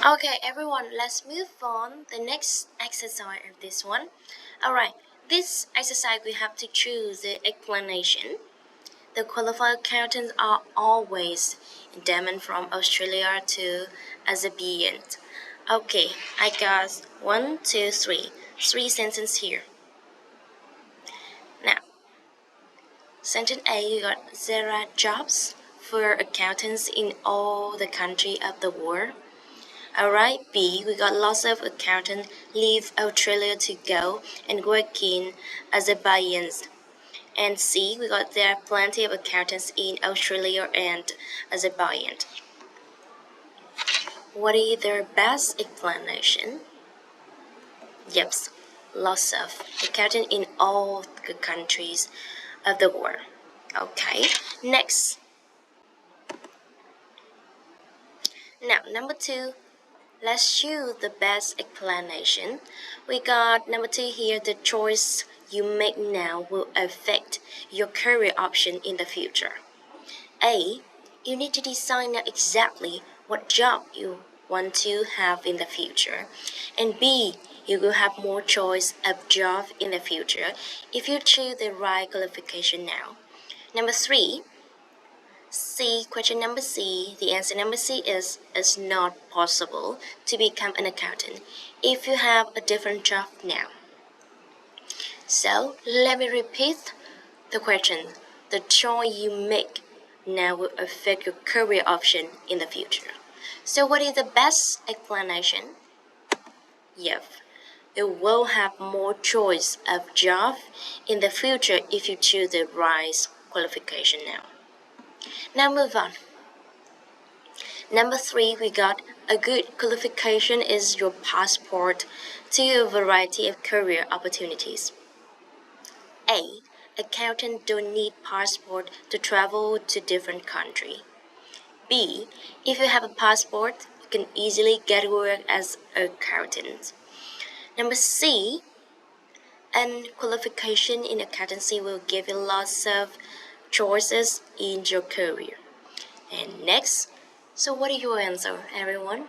Okay, everyone, let's move on. The next exercise of this one. Alright, this exercise we have to choose the explanation. The qualified accountants are always endowment from Australia to Azerbaijan. Okay, I got one, two, three sentences here. Now, sentence A, you got there are jobs for accountants in all the country of the world. Alright, B, we got lots of accountants leave Australia to go and work in Azerbaijan. And C, we got there are plenty of accountants in Australia and Azerbaijan. What is their best explanation? Yep, lots of accountants in all the countries of the world. Okay, next. Now, number 2, let's choose the best explanation. We got number 2 here. The choice you make now will affect your career option in the future. A, you need to decide now exactly what job you want to have in the future. And B, you will have more choice of job in the future if you choose the right qualification now. Number 3, C, question number C, the answer number C is it's not possible to become an accountant if you have a different job now. So, let me repeat the question. The choice you make now will affect your career option in the future. So, what is the best explanation? Yep, you will have more choice of job in the future if you choose the right qualification now. Now move on. Number 3, we got a good qualification is your passport to a variety of career opportunities. A, accountants don't need passport to travel to different country. B, if you have a passport, you can easily get work as an accountant. Number C, and qualification in accountancy will give you lots of choices in your career. And next, so what is your answer, everyone?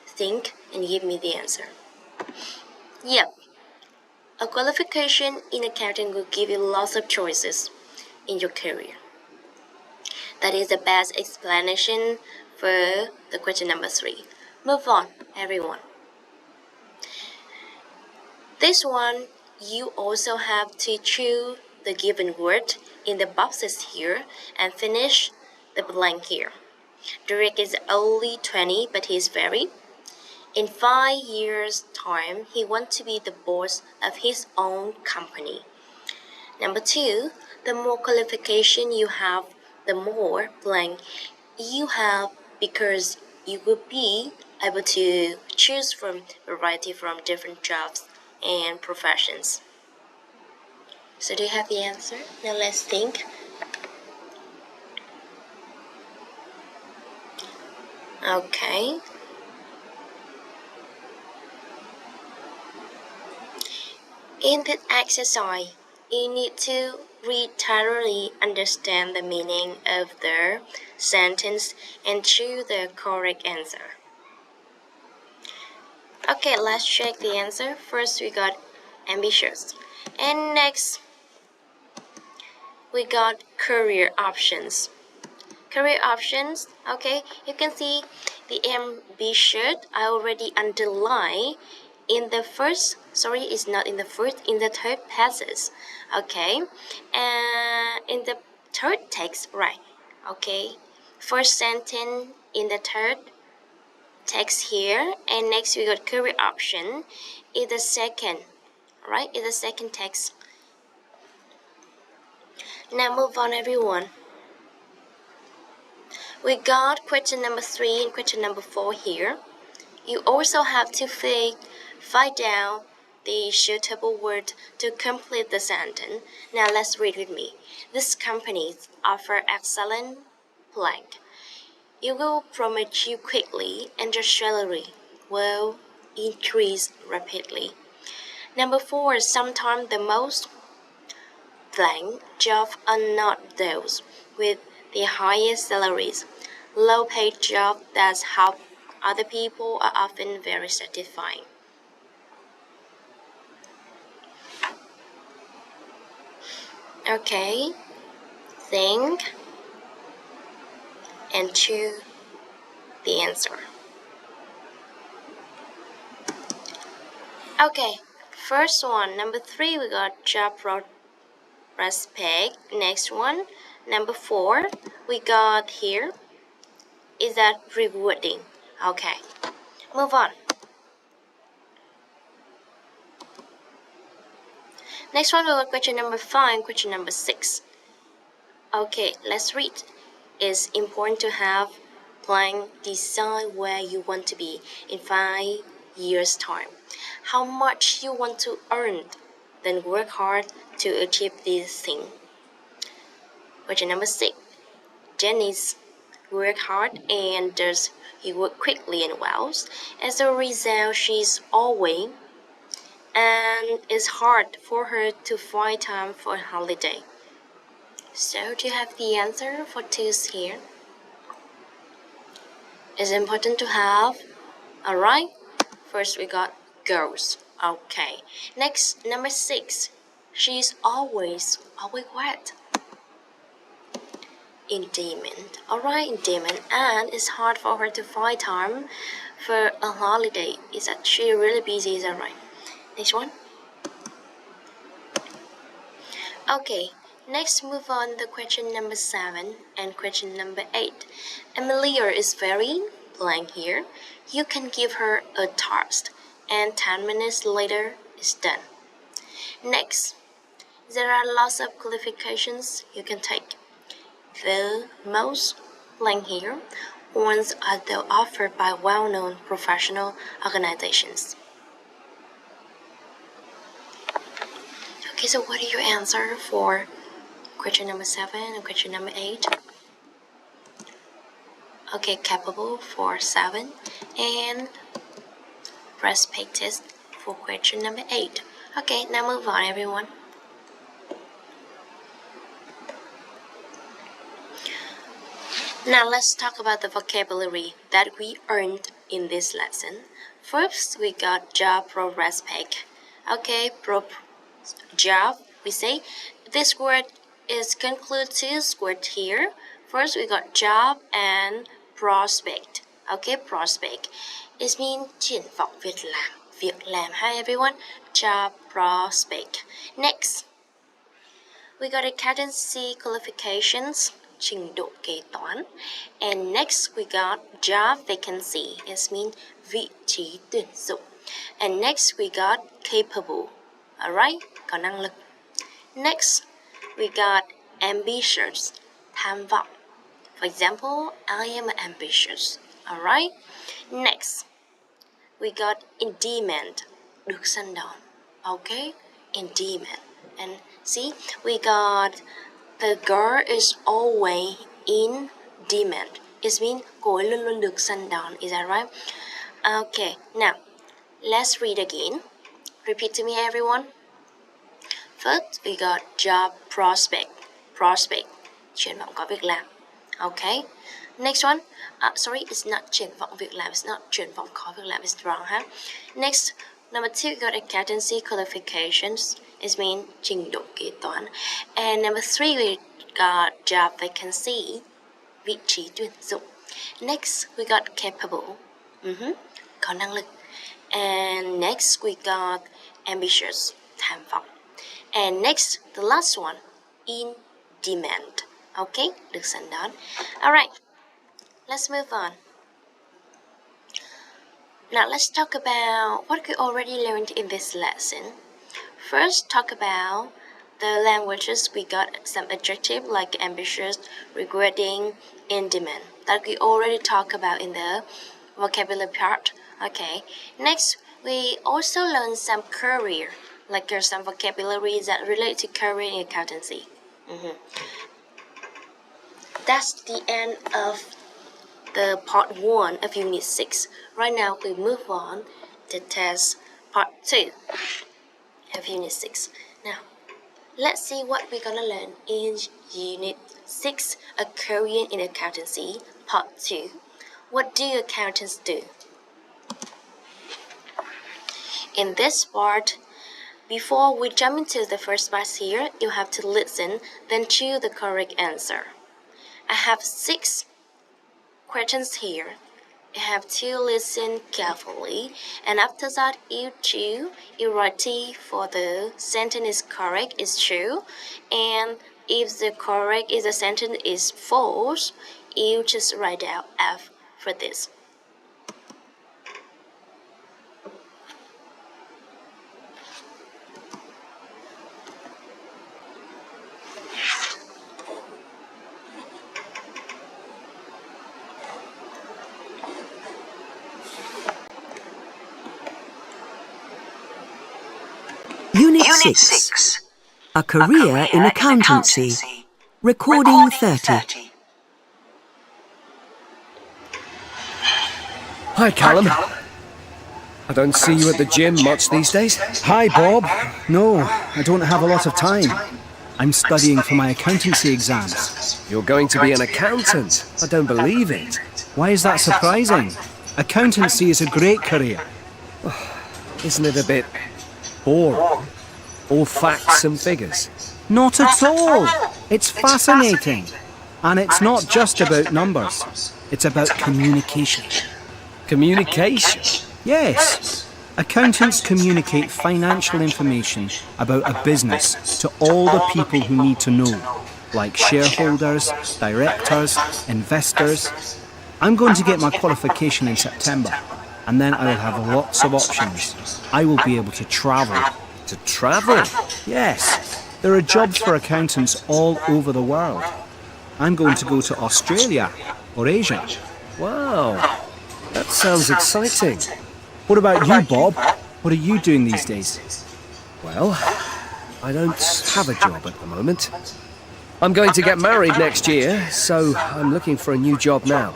Think and give me the answer. Yep, a qualification in accounting will give you lots of choices in your career. That is the best explanation for the question number 3. Move on, everyone. This one, you also have to choose the given word in the boxes here and finish the blank here. Derek is only 20, but he's very. In 5 years' time, he wants to be the boss of his own company. Number 2, the more qualification you have, the more blank you have because you will be able to choose from variety from different jobs and professions. So do you have the answer? Now let's think. Okay. In this exercise, you need to read thoroughly, understand the meaning of the sentence, and choose the correct answer. Okay, let's check the answer. First, we got ambitious. And next, we got career options. Career options, okay, you can see the ambitious, I already underline in the first, sorry, it's not in the first, in the third passage, okay, and in the third text, right, okay, first sentence in the third text here, and next we got career option in the second, right, in the second text. Now move on, everyone. We got question number 3 and question number 4 here. You also have to find out the suitable word to complete the sentence. Now let's read with me. These companies offer excellent blank. It will promote you quickly and your salary will increase rapidly. Number 4, sometimes the most blank jobs are not those with the highest salaries. Low-paid jobs that help Other people are often very satisfying. Okay, think and choose the answer. Okay, first one, number 3, we got job prospect. Next one, number 4, we got here, is that rewarding? Okay, move on. Next one, we got question number 5, question number 6. Okay, let's read. It's important to have plan, decide where you want to be in 5 years' time, how much you want to earn, then work hard to achieve this thing. Question number 6. Janice work hard and does he work quickly and well. As a result, she's always and it's hard for her to find time for a holiday. So do you have the answer for this here? It's important to have. Alright, first we got girls. Okay, next number 6. She's always what? In demand. Alright, in demand, and it's hard for her to find time for a holiday. Is that she really busy? Is that right? Next one. Okay, next move on to question number 7 and question number 8. Emilia is very blank here. You can give her a task and 10 minutes later it's done. Next, there are lots of qualifications you can take. The most blank here ones are though offered by well-known professional organizations. Okay, so what is your answer for question number 7 and question number 8? Okay, capable for 7 and respected for question number 8. Okay, now move on, everyone. Now let's talk about the vocabulary that we earned in this lesson. First, we got job pro respect. Okay, pro job, we say this word is conclude this word here. First, we got job and prospect. Okay, prospect. It means triển vọng việc làm. Hi everyone, job prospect. Next, we got accountancy qualifications, trình độ kế toán. And next we got job vacancy, it means vị trí tuyển dụng. And next we got capable, alright, có năng lực. Next we got ambitious, tham vọng. For example, I am ambitious, alright. Next we got in demand, được săn đón. Okay, in demand. And see, we got the girl is always in demand. It means cô ấy luôn luôn được săn đón. Is that right? Okay, now let's read again. Repeat to me, everyone. First, we got job prospect. Prospect, triển vọng có việc làm. Okay. Next one. Sorry, it's not triển vọng việc làm. It's not triển vọng có việc làm. It's wrong, huh? Next, number 2, we got accountancy qualifications. It means trình độ kế toán. And number 3, we got job vacancy, vị trí tuyển dụng. Next, we got capable, có năng lực. And next, we got ambitious, tham vọng. And next, the last one, in demand. Okay, được sẵn đón. Alright, let's move on. Now let's talk about what we already learned in this lesson. First, talk about the languages. We got some adjectives like ambitious, regretting, in demand that we already talked about in the vocabulary part. Okay. Next, we also learned some career, like there's some vocabulary that relate to career in accountancy. That's the end of the part 1 of Unit 6. Right now, we move on to test part 2 of Unit 6. Now, let's see what we're gonna learn in Unit 6, a career in accountancy, part 2. What do accountants do? In this part, before we jump into the first part here, you have to listen, then choose the correct answer. I have 6 questions here. You have to listen carefully, and after that, you choose. You write T for the sentence is correct, is true, and if the sentence is false, you just write out F for this. Unit 6. A career in accountancy. Recording 30. Hi, Callum. I don't see you at the gym much these days. Hi, Bob. No, I don't have a lot of time. I'm studying for my accountancy exams. You're going to be an accountant. I don't believe it. Why is that surprising? Accountancy is a great career. Isn't it a bit boring? All facts and figures. Not at all. It's fascinating. And it's not just about numbers. It's about communication. Communication? Yes. Accountants communicate financial information about a business to all the people who need to know, like shareholders, directors, investors. I'm going to get my qualification in September, and then I will have lots of options. I will be able to travel. To travel? Yes. There are jobs for accountants all over the world. I'm going to go to Australia or Asia. Wow. That sounds exciting. What about you, Bob? What are you doing these days? Well, I don't have a job at the moment. I'm going to get married next year, so I'm looking for a new job now.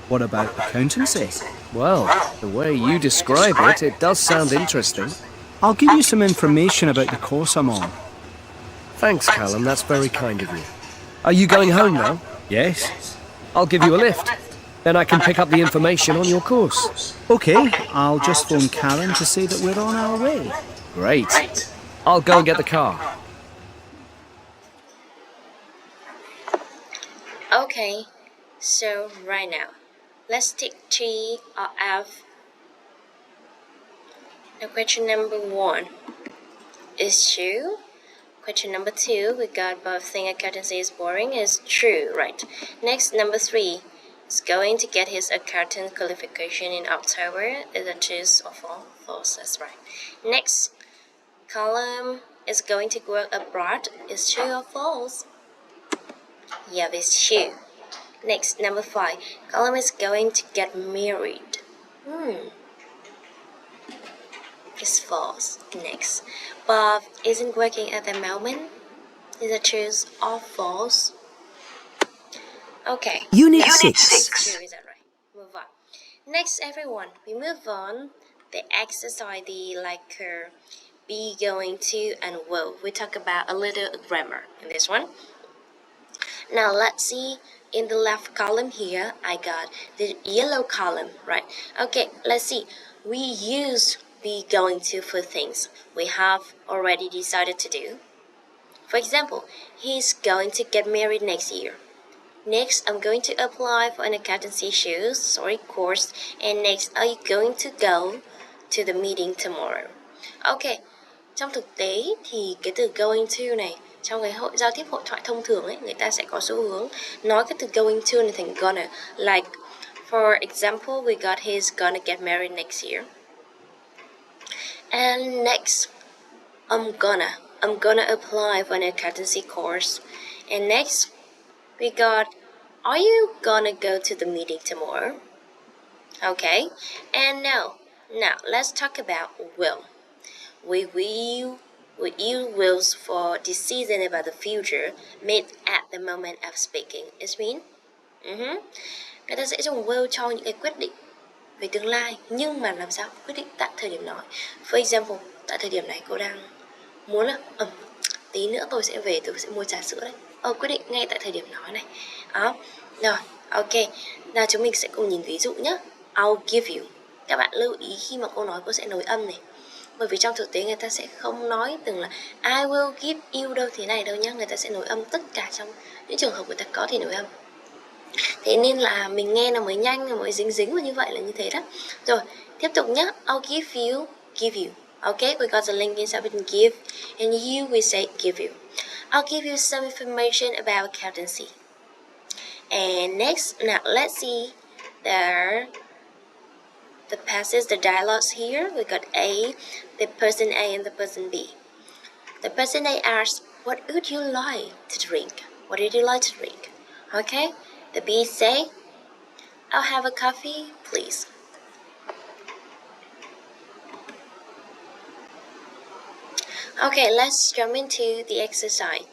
What about accountancy? Well, the way you describe it, it does sound interesting. I'll give you some information about the course I'm on. Thanks, Callum. That's very kind of you. Are you going home now? Yes. I'll give you a lift. Then I can pick up the information on your course. Okay, I'll just phone Karen to say that we're on our way. Great. I'll go and get the car. Okay, so right now, let's take T or F. Now question number 1 is true. Question number 2, we got both think accountancy is boring, is true, right? Next, number 3 is going to get his accountant qualification in October, is a true or false, that's right. Next, Column is going to work abroad, is true or false? Yeah, it's true. Next, number 5, Column is going to get married. It's false. Next, Bob isn't working at the moment. Is it true or false? Okay. Unit that's 6. true, is that right? Move on. Next, everyone, we move on. The exercise, the be, going to, and will. We talk about a little grammar in this one. Now let's see. In the left column here, I got the yellow column, right? Okay, let's see. We use be going to for things we have already decided to do. For example, he's going to get married next year. Next, I'm going to apply for an accountancy course. And next, are you going to go to the meeting tomorrow? Okay, trong thực tế thì cái từ going to này trong cái giao tiếp hội thoại thông thường ấy, người ta sẽ có xu hướng nói cái từ going to này thành gonna. Like, for example, we got he's gonna get married next year. And next, I'm gonna apply for an accountancy course. And next, we got, are you gonna go to the meeting tomorrow? Okay, and now let's talk about will. We use wills for decision about the future made at the moment of speaking. It means, người ta sẽ dùng will cho những cái quyết định về tương lai, nhưng mà làm sao quyết định tại thời điểm nói. For example, tại thời điểm này cô đang muốn là tí nữa tôi sẽ về, tôi sẽ mua trà sữa đấy. Quyết định ngay tại thời điểm nói này. Đó, rồi, ok. Nào chúng mình sẽ cùng nhìn ví dụ nhé. I'll give you. Các bạn lưu ý khi mà cô nói cô sẽ nối âm này. Bởi vì trong thực tế người ta sẽ không nói từng là I will give you đâu thế này đâu nhá. Người ta sẽ nối âm tất cả trong những trường hợp người ta có thể nối âm. Thế nên là mình nghe nó mới nhanh, mới dính và như vậy là như thế đó. Rồi, tiếp tục nhé. I'll give you, give you. Okay, we got the link inside between give and you, we say give you. I'll give you some information about accountancy. And next, now let's see the passages, the dialogues here. We got A, the person A and the person B. The person A asks, what would you like to drink? What would you like to drink? Okay, the B say, I'll have a coffee, please. Okay, let's jump into the exercise.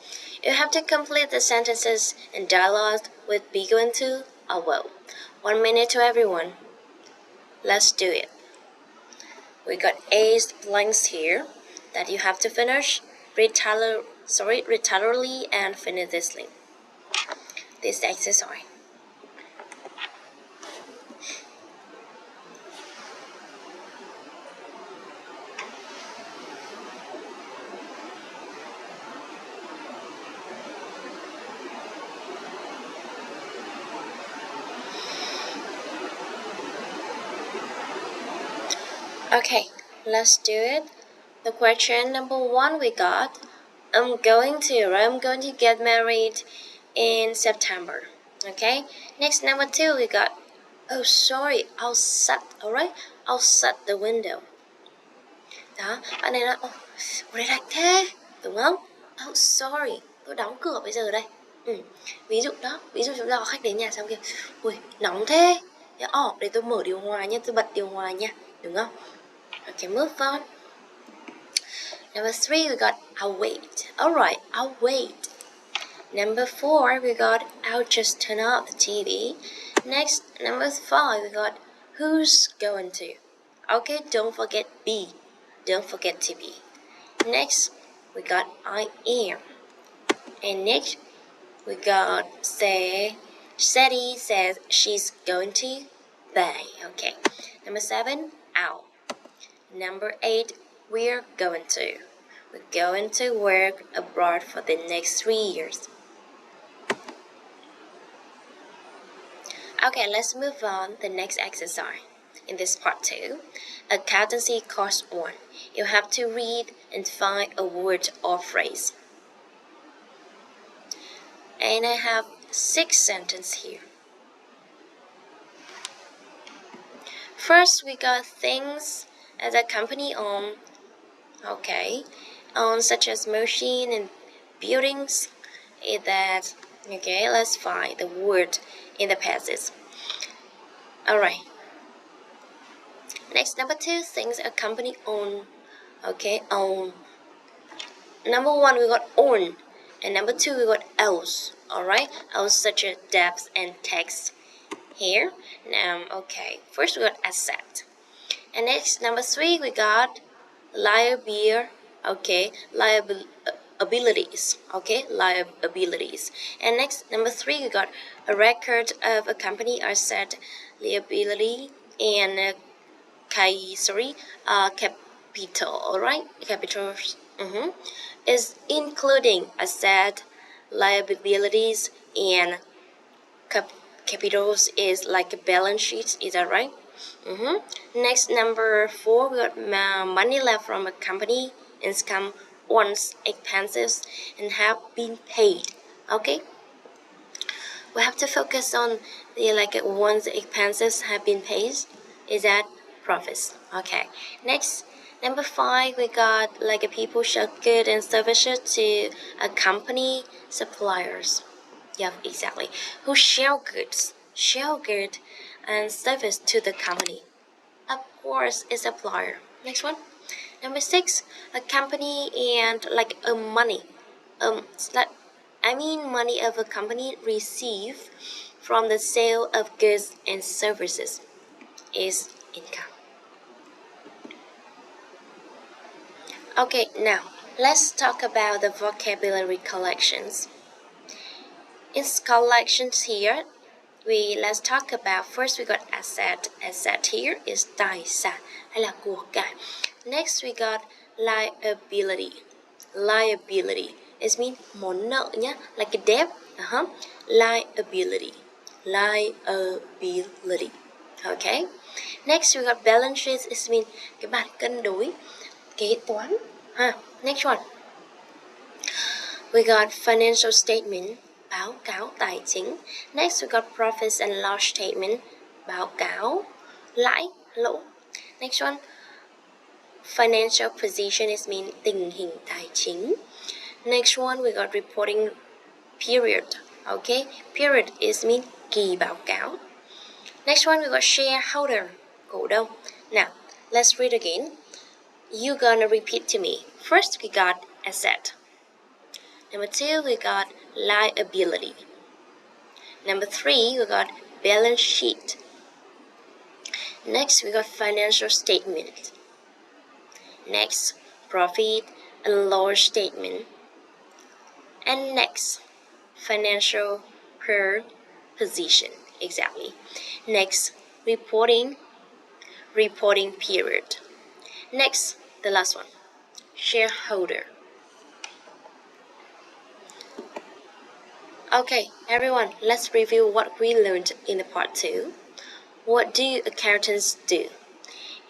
You have to complete the sentences and dialogues with be going to or will. 1 minute to everyone. Let's do it. We got 8 blanks here that you have to finish. Read thoroughly and finish this exercise. Okay, let's do it. The question number 1 we got, I'm going to get married in September. Okay, next number 2 we got, oh sorry, I'll shut the window. Đó, bạn này là, đây lạnh thế, đúng không? Oh sorry, tôi đóng cửa bây giờ đây. Ví dụ chúng ta có khách đến nhà xong kìa, ui nóng thế. Để tôi mở điều hòa nha, tôi bật điều hòa nha, đúng không? Okay, move on. Number 3, we got I'll wait. Alright, I'll wait. Number 4, we got I'll just turn off the TV. Next, number 5, we got who's going to. Okay, don't forget B. Don't forget to be. Next, we got I am. And next, we got Sadie says she's going to buy. Okay. Number 7, I'll. Number 8, we're going to. We're going to work abroad for the next 3 years. Okay, let's move on to the next exercise. In this part 2, accountancy course 1, you have to read and find a word or phrase. And I have 6 sentences here. First, we got things as a company own, such as machine and buildings. Let's find the word in the passage. Alright. Next, number 2, things a company own. Own. Number 1, we got own. And number 2, we got else. Alright, else such as debts and tax here. First we got asset. And next, number 3, we got liabilities. Liabilities. And next, number 3, we got a record of a company asset, liability, and capital. Alright, capital is including asset, liabilities, and capitals is like a balance sheet. Is that right? Next, number 4, we got money left from a company, income once expenses and have been paid. Okay, we have to focus on the once the expenses have been paid. Is that profits? Okay. Next, number 5, we got people sell goods and services to a company suppliers. Yeah, exactly. Who sell goods and service to the company. Of course, a supplier. Next one. Number 6, a company and a money. Money of a company received from the sale of goods and services is income. Okay, now let's talk about the vocabulary collections. In collections here, let's talk about first we got asset. Asset here is tài sản hay là của cải. Next we got liability. Liability is mean món nợ nhá, like a debt. Liability. Liability. Okay. Next we got balance sheet is mean cái bảng cân đối, kế toán. Next one. We got financial statement, báo cáo tài chính. Next we got profits and loss statement, báo cáo lãi lỗ. Next one, financial position is mean tình hình tài chính. Next one we got reporting period. Okay, period is mean kỳ báo cáo. Next one we got shareholder, cổ đông. Now let's read again. You're gonna repeat to me. First we got asset. Number 2, we got liability. Number 3, we got balance sheet. Next, we got financial statement. Next, profit and loss statement. And next, financial per position. Exactly. Next, reporting period. Next, the last one, shareholder. Okay, everyone, let's review what we learned in the part 2. What do accountants do?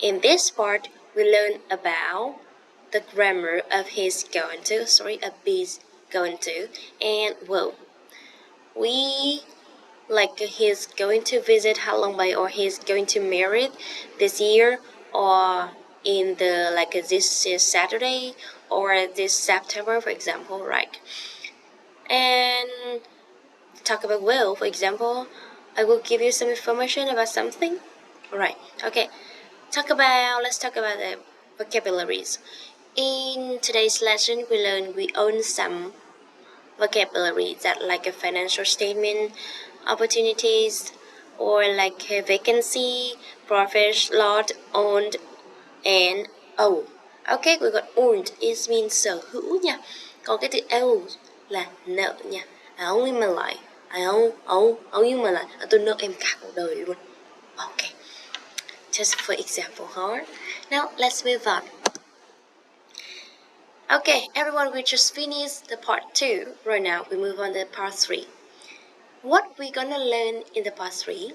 In this part, we learn about the grammar of his going to, of be's going to, and will. We like he's going to visit Halong Bay or he's going to marry this year or in the this Saturday or this September, for example, right? And talk about will, for example, I will give you some information about something. Right, okay. Let's talk about the vocabularies. In today's lesson, we own some vocabulary that like a financial statement, opportunities, or like a vacancy, profit, lot, owned, and owe. Okay, we got owned, it means sở hữu nha. Còn cái từ owe là nợ nha. Owe nhưng mà lại owe nhưng mà lại tôi nợ em cả cuộc đời luôn. Okay, just for example, Now let's move on. Okay, everyone, we just finished the part 2. Right now, we move on to part 3. What we gonna learn in the part 3?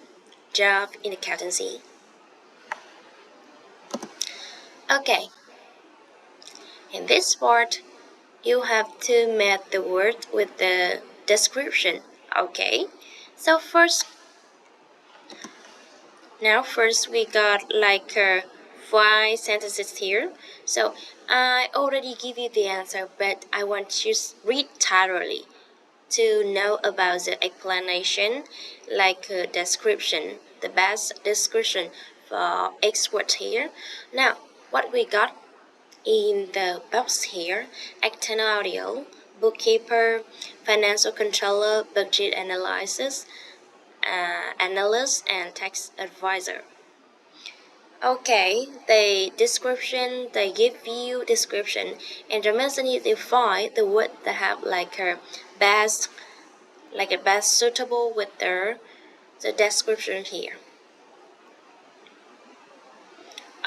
Job in accountancy. Okay, in this part, you have to match the word with the description. Okay, so first we got like 5 sentences here. So I already give you the answer, but I want you to read thoroughly to know about the explanation, like description, the best description for expert here. Now, what we got in the box here: external audio, bookkeeper, financial controller, budget analysis, analyst, and tax advisor. Okay, they give you description, and the message you define the word that have like a best suitable with the description here.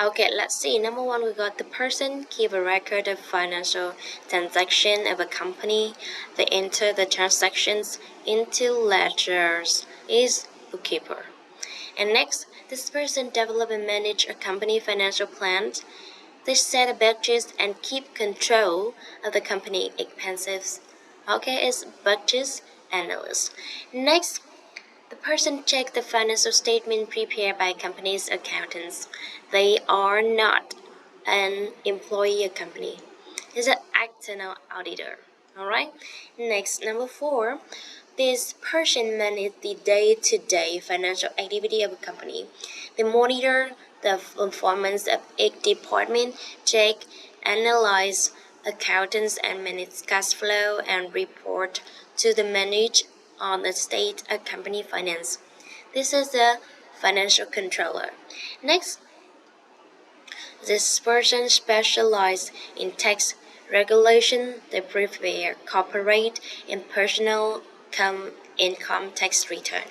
Okay, let's see. Number 1, we got the person keep a record of financial transaction of a company. They enter the transactions into ledgers is bookkeeper. And next, this person develop and manage a company financial plan. They set a budget and keep control of the company expenses. Okay, it's budget analyst. Next, the person check the financial statement prepared by company's accountants. They are not an employee of company. It's an external auditor. Alright? Next, number 4. This person manages the day-to-day financial activity of a company. They monitor the performance of each department, check, analyze accountants, and manage cash flow and report to the manager on the state of company finance. This is the financial controller. Next, this person specializes in tax regulation. They prepare corporate and personal income tax return.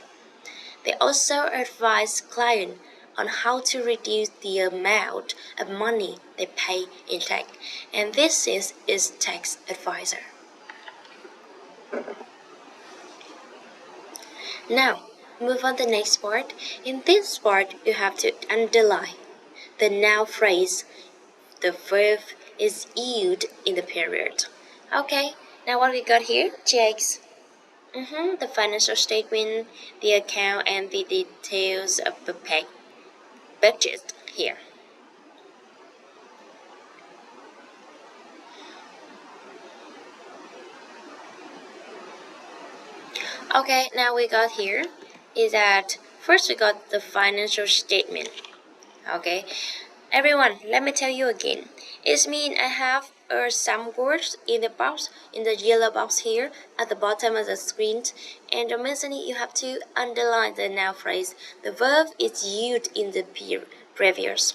They also advise clients on how to reduce the amount of money they pay in tax, and this is tax advisor. Now, move on to the next part. In this part, you have to underline the noun phrase. The verb is used in the period. Okay, now what we got here? Checks. The financial statement, the account, and the details of the budget here. Okay, now we got here is that first we got the financial statement. Okay, everyone, let me tell you again. It means I have some words in the box, in the yellow box here at the bottom of the screen, and the mentioning you have to underline the noun phrase. The verb is used in the previous.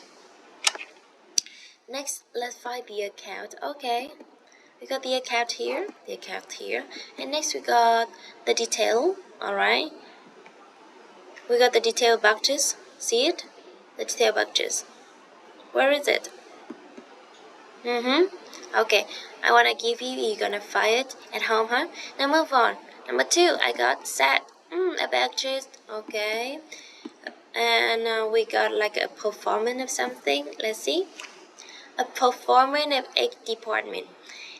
Next, let's find the account. Okay, we got the account here, and next we got the detail. All right, we got the detail boxes. See it? The detail boxes. Where is it? Okay, I wanna give you. You're gonna find it at home, huh? Now move on. Number 2, I got set. A boxes. Okay, and we got like a performance of something. Let's see. A performance of a department.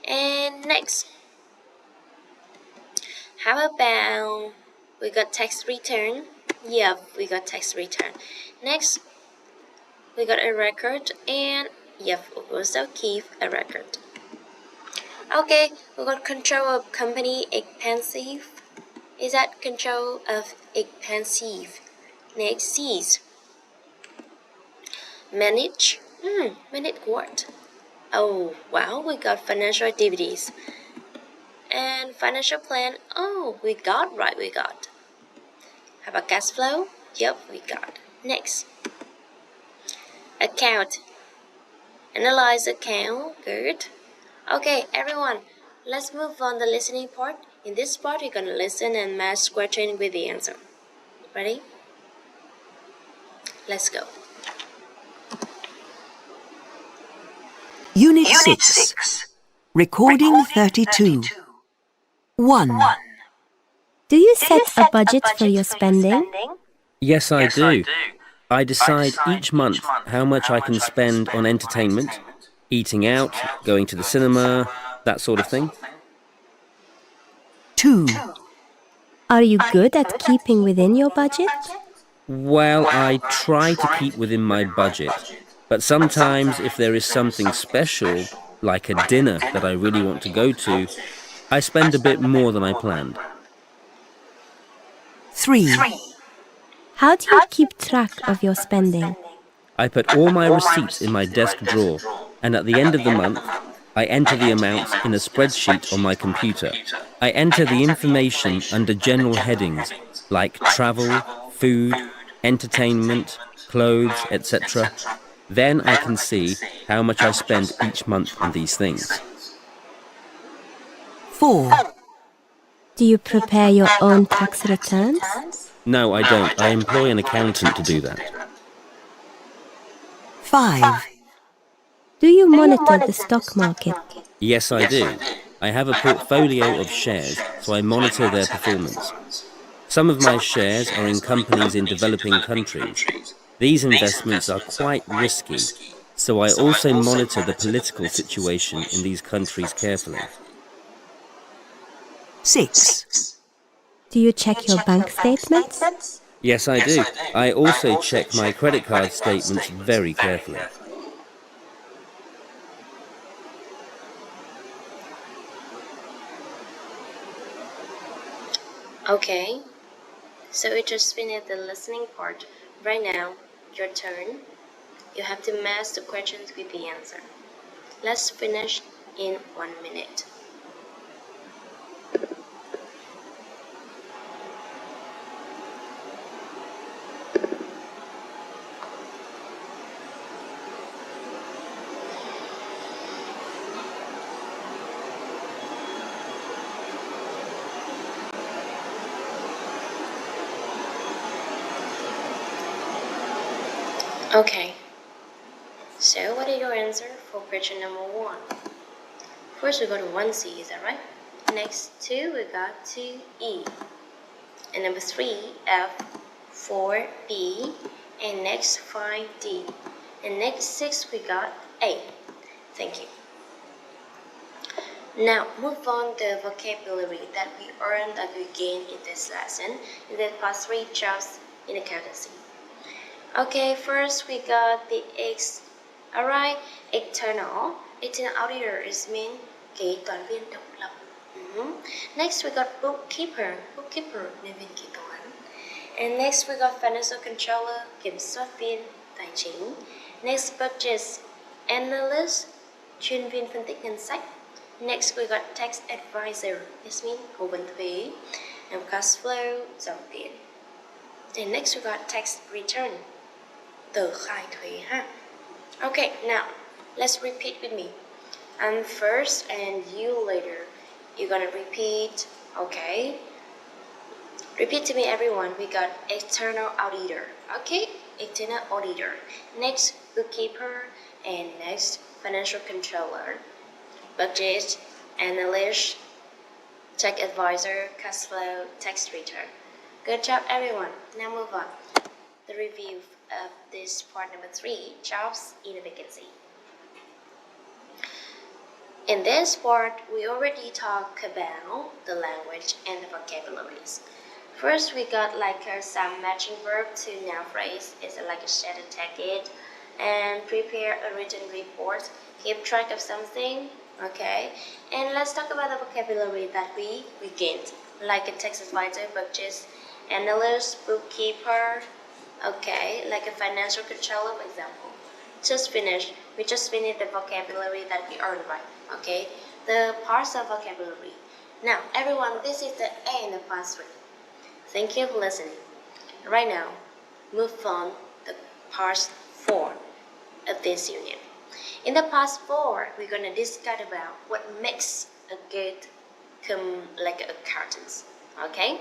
And next, how about we got tax return? Yep, we got tax return. Next, we got a record, and yep, we also keep a record. Okay, we got control of company expensive. Is that control of expensive? Next, C's. Manage. Manage what? Oh, wow, we got financial activities. And financial plan. Oh, we got. Have a cash flow? Yep, we got. Next. Account. Analyze account. Good. Okay, everyone, let's move on the listening part. In this part, you're gonna listen and match question with the answer. Ready? Let's go. Unit 6. Recording 32. 1. Do you set a budget for your spending? Yes, I do. I decide each month how much I can spend on entertainment, eating out, going to the cinema, that sort of thing. 2. Are you good at keeping within your budget? Well, I try to keep within my budget, but sometimes if there is something special, like a dinner that I really want to go to, I spend a bit more than I planned. 3. How do you keep track of your spending? I put all my receipts in my desk drawer, and at the end of the month, I enter the amounts in a spreadsheet on my computer. I enter the information under general headings like travel, food, entertainment, clothes, etc. Then I can see how much I spend each month on these things. 4. Do you prepare your own tax returns? No, I don't. I employ an accountant to do that. 5. Do you monitor the stock market? Yes, I do. I have a portfolio of shares, so I monitor their performance. Some of my shares are in companies in developing countries. These investments are quite risky, so I also monitor the political situation in these countries carefully. 6. Do you check your bank statements? Yes, I do. I also check my credit card statements very carefully. Okay, so we just finished the listening part. Right now, your turn. You have to match the questions with the answer. Let's finish in 1 minute. Okay, so what is your answer for question number 1? First we got 1C, is that right? Next 2 we got 2E. And number 3, F, 4B. And next 5D. And next 6 we got A. Thank you. Now move on the vocabulary that we earned, that we gained in this lesson in the past 3 jobs in accountancy. Okay, first we got the X. Alright, external. External auditor is mean kế toán viên độc lập. Next we got bookkeeper. Bookkeeper nhân viên kế toán. And next we got financial controller, kiểm soát viên tài chính. Next budget analyst, chuyên viên phân tích ngân sách. Next we got tax advisor, this means cố vấn thuế. And cash flow, dòng tiền. And next we got tax return, tờ khai thuế ha. Okay, now let's repeat with me. I'm first and you later. You're gonna repeat, okay? Repeat to me, everyone. We got external auditor, okay? External auditor. Next, bookkeeper. And next, financial controller. Budget, analyst, tax advisor, cash flow, tax return. Good job, everyone. Now move on. The review of this part number 3, jobs in a vacancy. In this part, we already talked about the language and the vocabularies. First, we got like some matching verb to noun phrase. It's like a set and take it, and prepare a written report. Keep track of something, okay? And let's talk about the vocabulary that we gained, like a tax advisor, budget analyst, bookkeeper, okay, like a financial controller, for example. We just finished the vocabulary that we earned, right? Okay, the parts of vocabulary. Now, everyone, this is the A in the past 3. Thank you for listening. Right now, move on the part 4 of this unit. In the past 4, we're gonna discuss about what makes a good like accountants. Okay.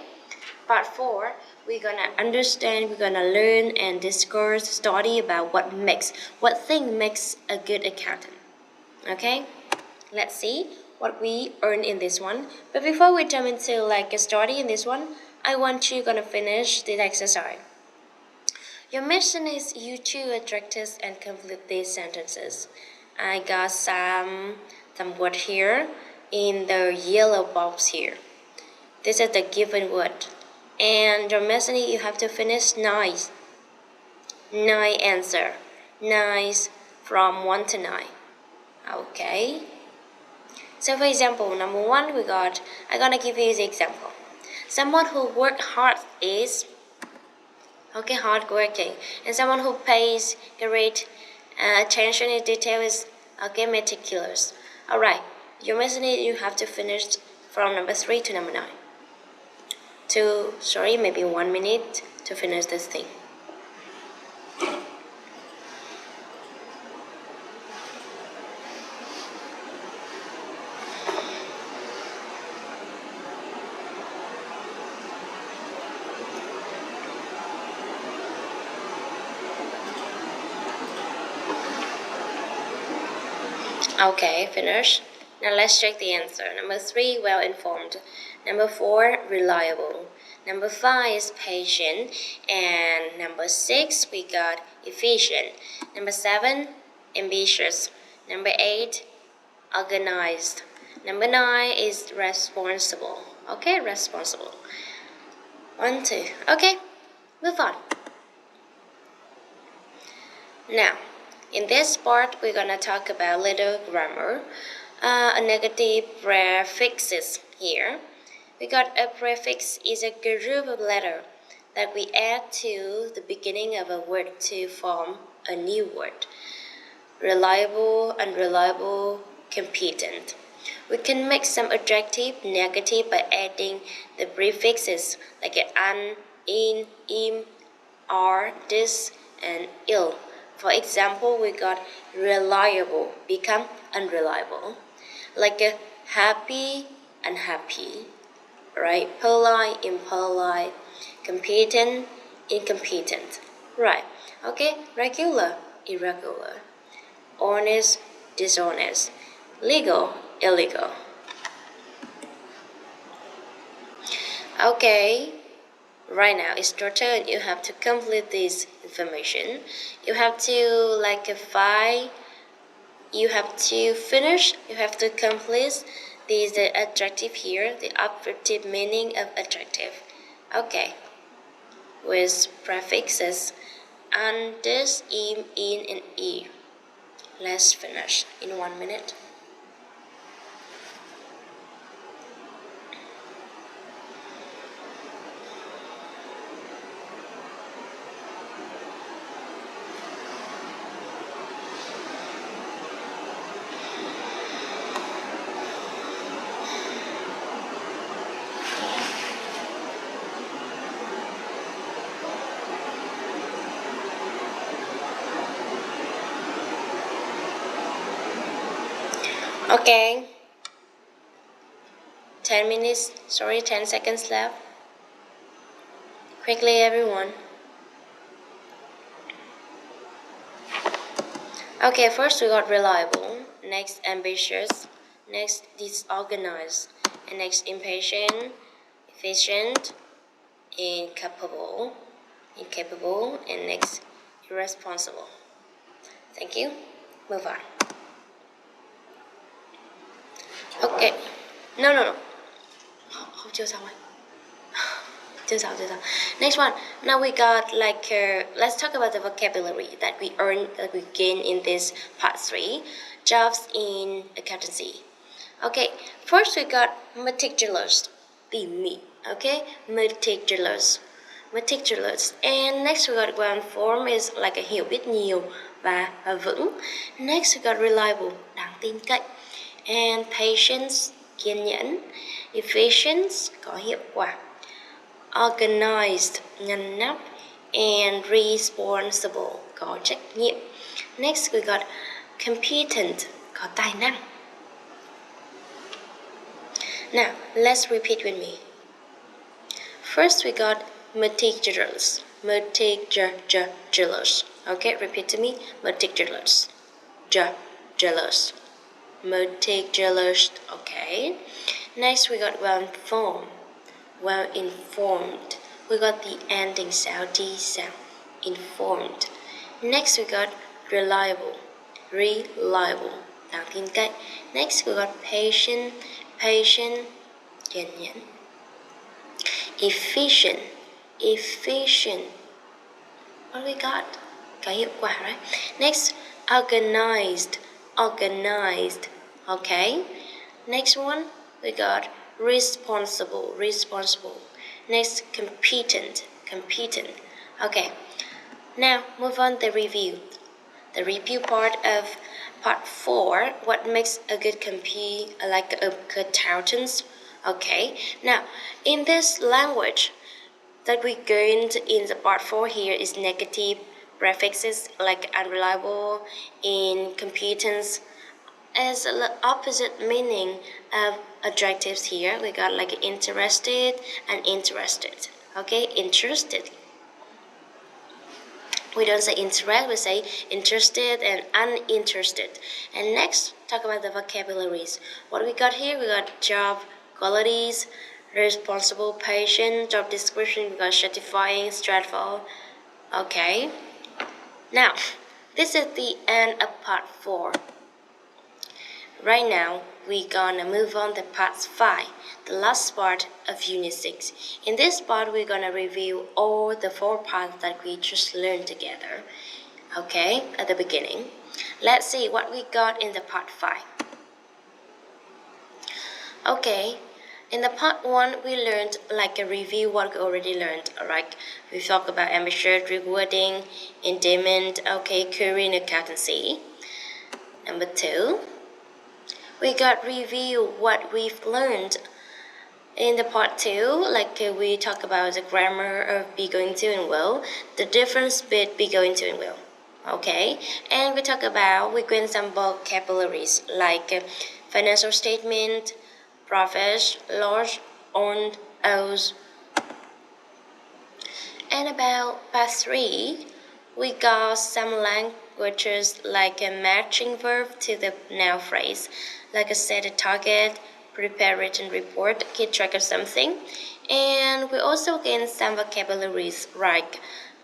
Part 4, we're gonna understand, we're gonna learn and discuss, study about what thing makes a good accountant. Okay, let's see what we earn in this one. But before we jump into like a study in this one, I want you gonna finish this exercise. Your mission is you to address and complete these sentences. I got some word here in the yellow box here. This is the given word. And your mission, you have to finish 9. 9 answer. 9 from 1 to 9. Okay. So for example, number 1 we got, I'm gonna give you the example. Someone who worked hard is, okay, hardworking. And someone who pays great attention in detail is, okay, meticulous. Alright, your mission, you have to finish from number 3 to number 9. Maybe 1 minute to finish this thing. Okay, finish. Now let's check the answer. Number 3, well informed. Number 4, reliable. Number 5 is patient. And number 6, we got efficient. Number 7, ambitious. Number 8, organized. Number 9 is responsible. Okay, responsible. 1, 2. Okay, move on. Now, in this part, we're gonna talk about little grammar. A negative prefixes here. We got a prefix is a group of letters that we add to the beginning of a word to form a new word. Reliable, unreliable, competent. We can make some adjective negative by adding the prefixes like an, in, im, are, this, and ill. For example, we got reliable become unreliable, like a happy, unhappy, right? Polite, impolite, competent, incompetent, right? Okay, regular, irregular, honest, dishonest, legal, illegal. Okay, right now it's your turn. You have to complete this information. You have to you have to finish, you have to complete this adjective here, the operative meaning of adjective. Okay, with prefixes and this, in, and e. Let's finish in 1 minute. Okay, 10 minutes, 10 seconds left. Quickly, everyone. Okay, first we got reliable, next ambitious, next disorganized, and next impatient, efficient, incapable, and next irresponsible. Thank you. Move on. Okay. No. Không, chưa xong rồi. Chưa xong. Next one. Now we got let's talk about the vocabulary that we gain in this part 3, jobs in accountancy. Okay, first we got meticulous, tỉ mỉ. Okay, meticulous. And next we got one form is like a hiểu biết nhiều và vững. Next we got reliable, đáng tin cậy. And patience, kiên nhẫn. Efficient, có hiệu quả. Organized, ngăn nắp. And responsible, có trách nhiệm. Next we got competent, có tài năng. Now let's repeat with me. First we got meticulous. Okay, repeat to me. Meticulous. Meticulous. Okay. Next we got well-informed. Well-informed. We got the ending sound, D sound. Informed. Next we got reliable. Đáng tin cậy. Next we got patient. Kiên nhẫn. Efficient. What we got? Có hiệu quả, right? Next, organized. Okay. Next one, we got responsible. Next, competent. Okay. Now, move on the review. The review part of part 4, what makes a good accountant. Okay. Now, in this language that we gained in the part 4 here is negative prefixes like unreliable, incompetence. As the opposite meaning of adjectives here, we got like interested and interested. Okay, interested. We don't say interest, we say interested and uninterested. And next, talk about the vocabularies. What we got here, we got job, qualities, responsible, patient, job description, we got certifying, straightforward. Okay. Now, this is the end of part 4. Right now, we're gonna move on to part 5, the last part of Unit 6. In this part, we're gonna review all the 4 parts that we just learned together. Okay, at the beginning. Let's see what we got in the part 5. Okay, in the part 1, we learned like a review what we already learned. Alright, we talked about ambitious, rewarding, endearment, okay, career in accountancy. Number 2, we got review what we've learned in the part 2, we talk about the grammar of be going to and will, the difference between be going to and will. Okay, and we gain some vocabularies like financial statement, profit, loss, owned, owes. And about part 3, we got some languages like a matching verb to the noun phrase, like a set a target, prepare written report, keep track of something. And we also gain some vocabularies like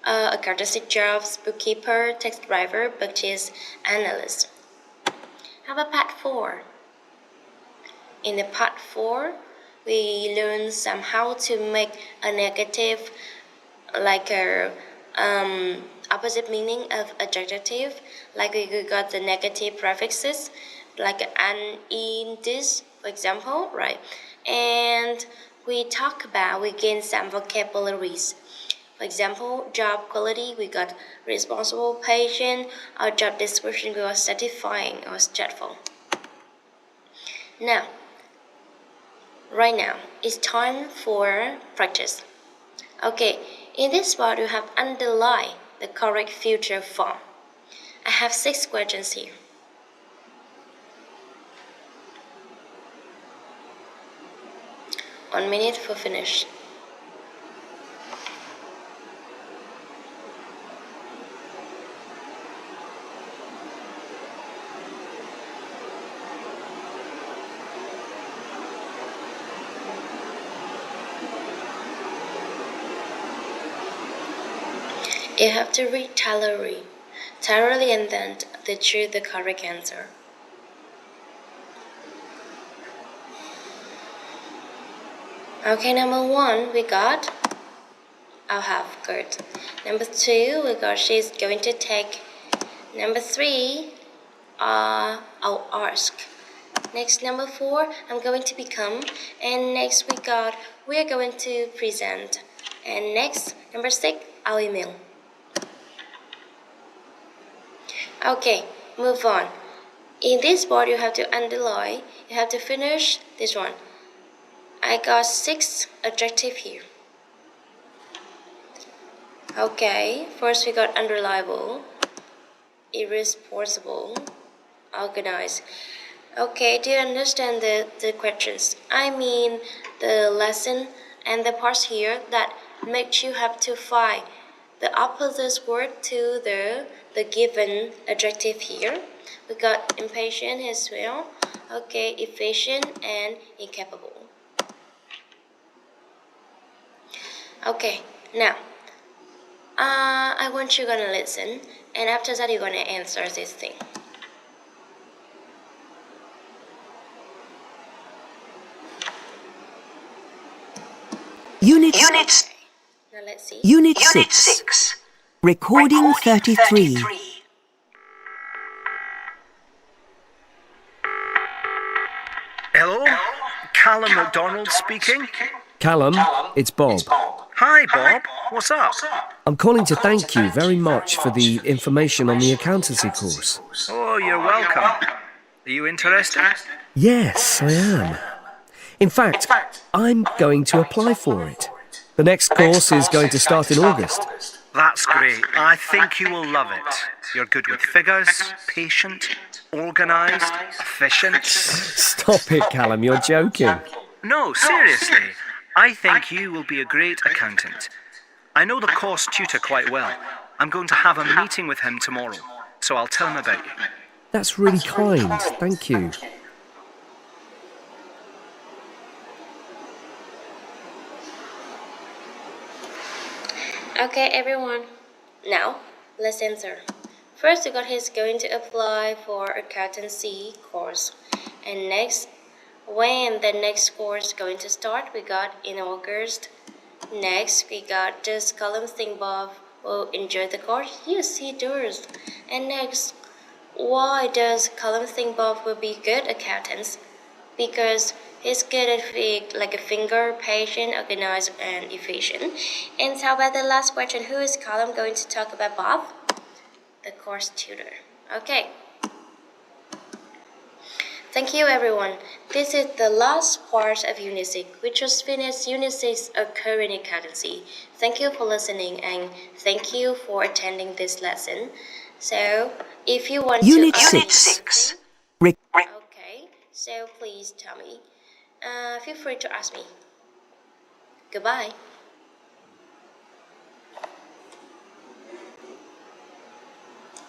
accountancy jobs, bookkeeper, taxi driver, purchase analyst. How about part 4? In the part 4, we learn somehow to make a negative, like a opposite meaning of adjective, like we got the negative prefixes, like an, in, this, for example, right? And we gain some vocabularies. For example, job quality, we got responsible, patient. Our job description, we got satisfying or straightforward. Now, right now, it's time for practice. Okay, in this part, you have underlined the correct future form. I have 6 questions here. One minute for finish. You have to read thoroughly, and then choose the correct answer. Okay, number 1, we got I'll have good. Number 2, we got she's going to take. Number 3, I'll ask. Next, number 4, I'm going to become. And next, we are going to present. And next, number 6, I'll email. Okay, move on. In this board, you have to underline. You have to finish this one. I got 6 adjectives here. Okay, first we got unreliable, irresponsible, organized. Okay, do you understand the questions? I mean the lesson and the parts here that makes you have to find the opposite word to the given adjective here. We got impatient as well. Okay, efficient and incapable. Okay, now I want you gonna listen, and after that you're gonna answer this thing. Unit Now let's see. Unit 6. Recording 33. Hello? Callum MacDonald speaking. Callum, it's Bob. Hi, Bob. What's up? I'm calling to thank you very much for the information on the accountancy course. Oh, you're welcome. Are you interested? Yes, I am. In fact, I'm going to apply for it. The next course is going to start in August. That's great. I think you will love it. You're good with figures, patient, organised, efficient. Stop it, Callum, you're joking. No, seriously. I think you will be a great accountant. I know the course tutor quite well. I'm going to have a meeting with him tomorrow, so I'll tell him about you. That's really kind, thank you. Okay, everyone. Now, let's answer. First, we got he's going to apply for accountancy course. And next, when the next course is going to start, we got in August. Next, we got does Callum think Bob will enjoy the course? Yes, he does. And next, why does Callum think Bob will be good accountants? Because he's good at like a finger, patient, organized, and efficient. And how about the last question? Who is Callum going to talk about Bob? The course tutor. Okay. Thank you, everyone. This is the last part of Unit 6, which was finished Unit 6 occurring accountancy. Thank you for listening and thank you for attending this lesson. So, if you want Unit to ask 6. okay, so please tell me. Feel free to ask me. Goodbye.